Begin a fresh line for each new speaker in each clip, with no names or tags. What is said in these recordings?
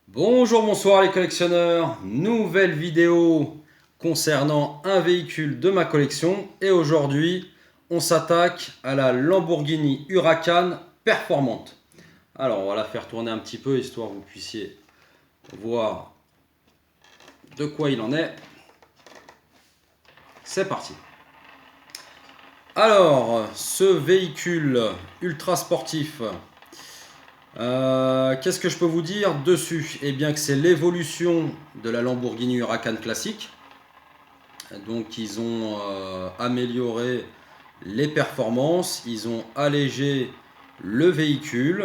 Bonjour, bonsoir les collectionneurs, nouvelle vidéo concernant un véhicule de ma collection et aujourd'hui on s'attaque à la Lamborghini Huracan performante. Alors on va la faire tourner un petit peu histoire que vous puissiez voir de quoi il en est. C'est parti. Alors ce véhicule ultra sportif, qu'est-ce que je peux vous dire dessus? Eh bien que c'est l'évolution de la Lamborghini Huracan classique. Donc ils ont amélioré les performances, ils ont allégé le véhicule.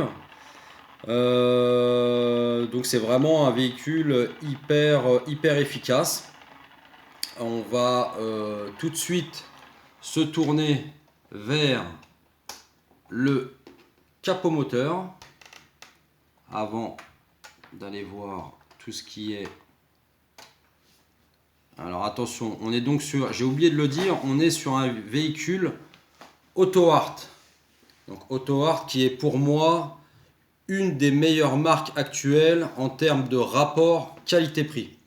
Donc c'est vraiment un véhicule hyper efficace. On va tout de suite se tourner vers le capot moteur avant d'aller voir tout ce qui est. Alors attention, on est donc sur, j'ai oublié de le dire, on est sur un véhicule Autohart. Donc Autohart qui est pour moi une des meilleures marques actuelles en termes de rapport qualité-prix.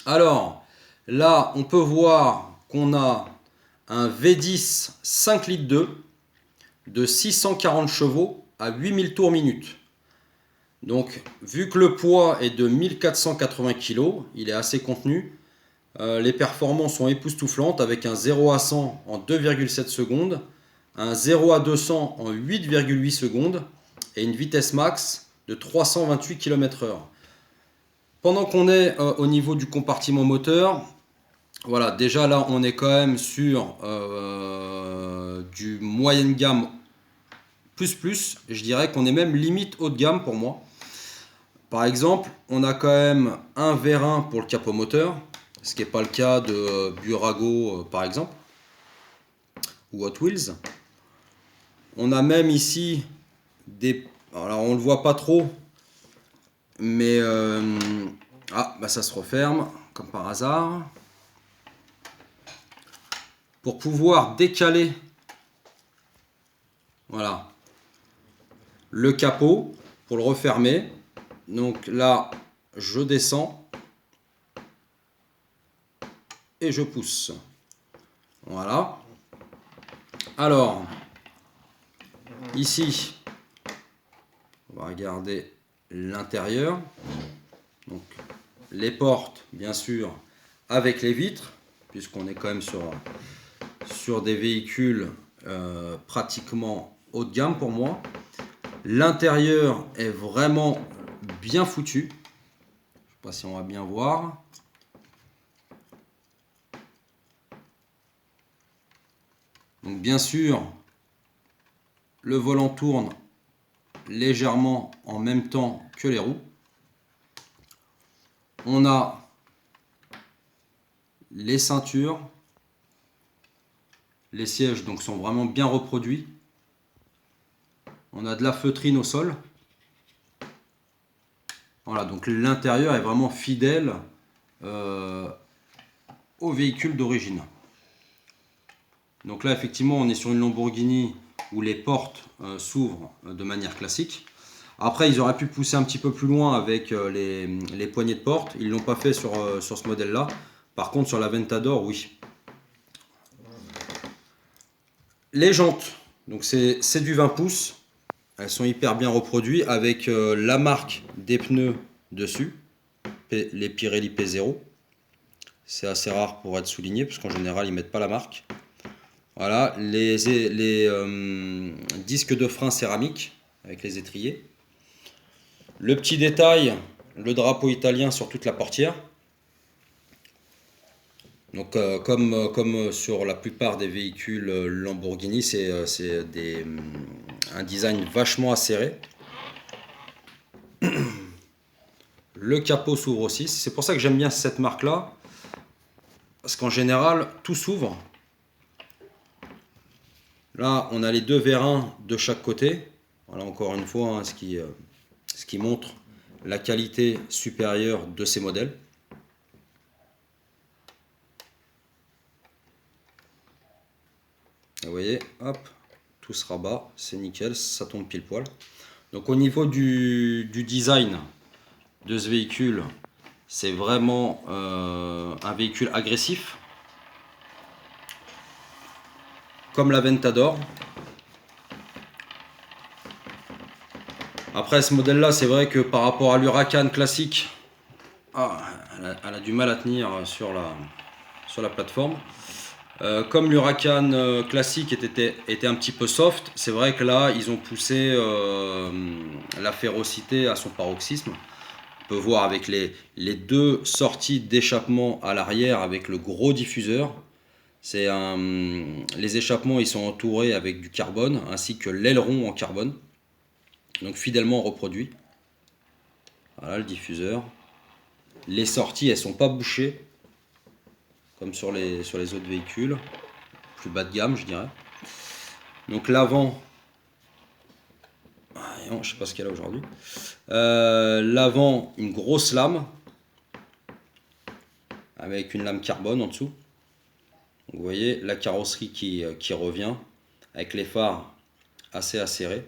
Alors là, on peut voir qu'on a un V10 5 litres 2 de 640 chevaux à 8000 tours minute. Donc vu que le poids est de 1480 kg, il est assez contenu. Les performances sont époustouflantes avec un 0 à 100 en 2,7 secondes, un 0 à 200 en 8,8 secondes et une vitesse max de 328 km/h. Pendant qu'on est au niveau du compartiment moteur, voilà, déjà là on est quand même sur du moyenne gamme plus, je dirais qu'on est même limite haut de gamme pour moi. Par exemple, on a quand même un vérin pour le capot moteur, ce qui n'est pas le cas de Burago par exemple, ou Hot Wheels. On a même ici des... Alors on ne le voit pas trop, mais... Ah, bah ça se referme, comme par hasard. Pour pouvoir décaler, voilà, le capot, pour le refermer. Donc là, je descends et je pousse. Voilà. Alors, ici, on va regarder l'intérieur. Donc, les portes, bien sûr, avec les vitres, puisqu'on est quand même sur des véhicules pratiquement haut de gamme pour moi. L'intérieur est vraiment bien foutu. Je ne sais pas si on va bien voir. Donc bien sûr, le volant tourne légèrement en même temps que les roues. On a les ceintures. Les sièges donc sont vraiment bien reproduits. On a de la feutrine au sol. Voilà, donc l'intérieur est vraiment fidèle au véhicule d'origine. Donc là, effectivement, on est sur une Lamborghini où les portes s'ouvrent de manière classique. Après, ils auraient pu pousser un petit peu plus loin avec les poignées de porte. Ils ne l'ont pas fait sur ce modèle-là. Par contre, sur la Ventador, oui. Les jantes, donc c'est du 20 pouces. Elles sont hyper bien reproduites avec la marque des pneus dessus, les Pirelli P0. C'est assez rare pour être souligné, parce qu'en général, ils ne mettent pas la marque. Voilà, les disques de frein céramiques avec les étriers. Le petit détail, le drapeau italien sur toute la portière. Donc comme sur la plupart des véhicules Lamborghini, c'est un design vachement acéré. Le capot s'ouvre aussi. C'est pour ça que j'aime bien cette marque-là. Parce qu'en général, tout s'ouvre. Là, on a les deux vérins de chaque côté. Voilà, encore une fois, hein, ce qui montre la qualité supérieure de ces modèles. Vous voyez, hop, tout se rabat, c'est nickel, ça tombe pile poil. Donc au niveau du design, de ce véhicule, c'est vraiment un véhicule agressif, comme l'Aventador. Après, ce modèle-là, c'est vrai que par rapport à l'Huracan classique, elle a du mal à tenir sur la plateforme. Comme l'Huracan classique était un petit peu soft, c'est vrai que là, ils ont poussé la férocité à son paroxysme. On peut voir avec les deux sorties d'échappement à l'arrière avec le gros diffuseur. Les échappements, ils sont entourés avec du carbone, ainsi que l'aileron en carbone. Donc fidèlement reproduit. Voilà le diffuseur. Les sorties, elles sont pas bouchées comme sur les autres véhicules, plus bas de gamme, je dirais. Donc l'avant, je sais pas ce qu'elle a aujourd'hui. L'avant, une grosse lame avec une lame carbone en dessous. Donc, vous voyez la carrosserie qui revient avec les phares assez acérés.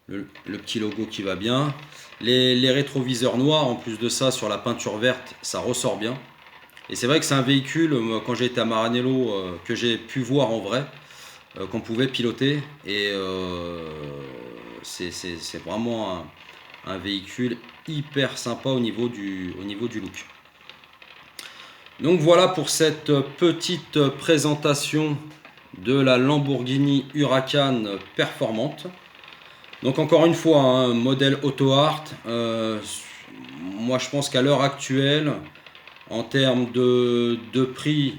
Le petit logo qui va bien. Les rétroviseurs noirs, en plus de ça, sur la peinture verte, ça ressort bien. Et c'est vrai que c'est un véhicule, quand j'ai été à Maranello, que j'ai pu voir en vrai, qu'on pouvait piloter. Et c'est vraiment un véhicule hyper sympa au niveau du look. Donc voilà pour cette petite présentation de la Lamborghini Huracan performante. Donc encore une fois, un modèle Auto Art. Moi je pense qu'à l'heure actuelle, en termes de prix,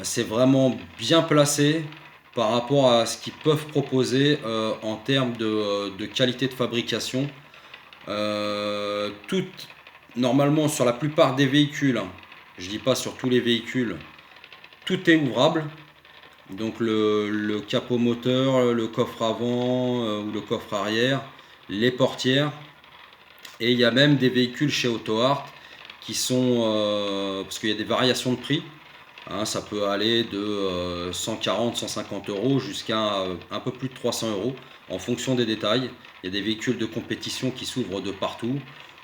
c'est vraiment bien placé par rapport à ce qu'ils peuvent proposer en termes de qualité de fabrication. Normalement sur la plupart des véhicules, je dis pas sur tous les véhicules, tout est ouvrable. Donc le capot moteur, le coffre avant ou le coffre arrière, les portières. Et il y a même des véhicules chez Auto Art qui sont, parce qu'il y a des variations de prix, hein, ça peut aller de 140, 150 euros jusqu'à un peu plus de 300 euros en fonction des détails. Il y a des véhicules de compétition qui s'ouvrent de partout,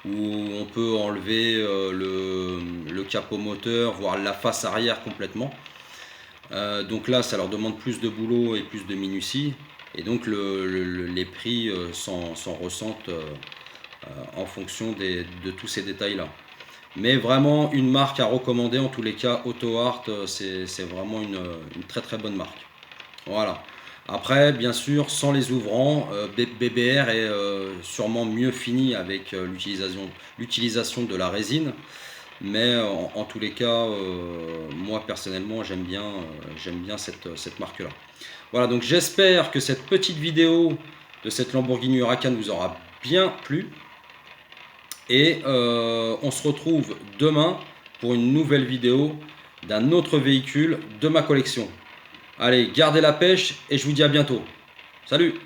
où on peut enlever le capot moteur, voire la face arrière complètement. Donc là, ça leur demande plus de boulot et plus de minutie, et donc les prix s'en ressentent en fonction de tous ces détails-là. Mais vraiment une marque à recommander, en tous les cas, Auto Art, c'est vraiment une très très bonne marque. Voilà. Après, bien sûr, sans les ouvrants, BBR est sûrement mieux fini avec l'utilisation de la résine. Mais en tous les cas, moi personnellement, j'aime bien cette marque-là. Voilà, donc j'espère que cette petite vidéo de cette Lamborghini Huracan vous aura bien plu. Et on se retrouve demain pour une nouvelle vidéo d'un autre véhicule de ma collection. Allez, gardez la pêche et je vous dis à bientôt. Salut!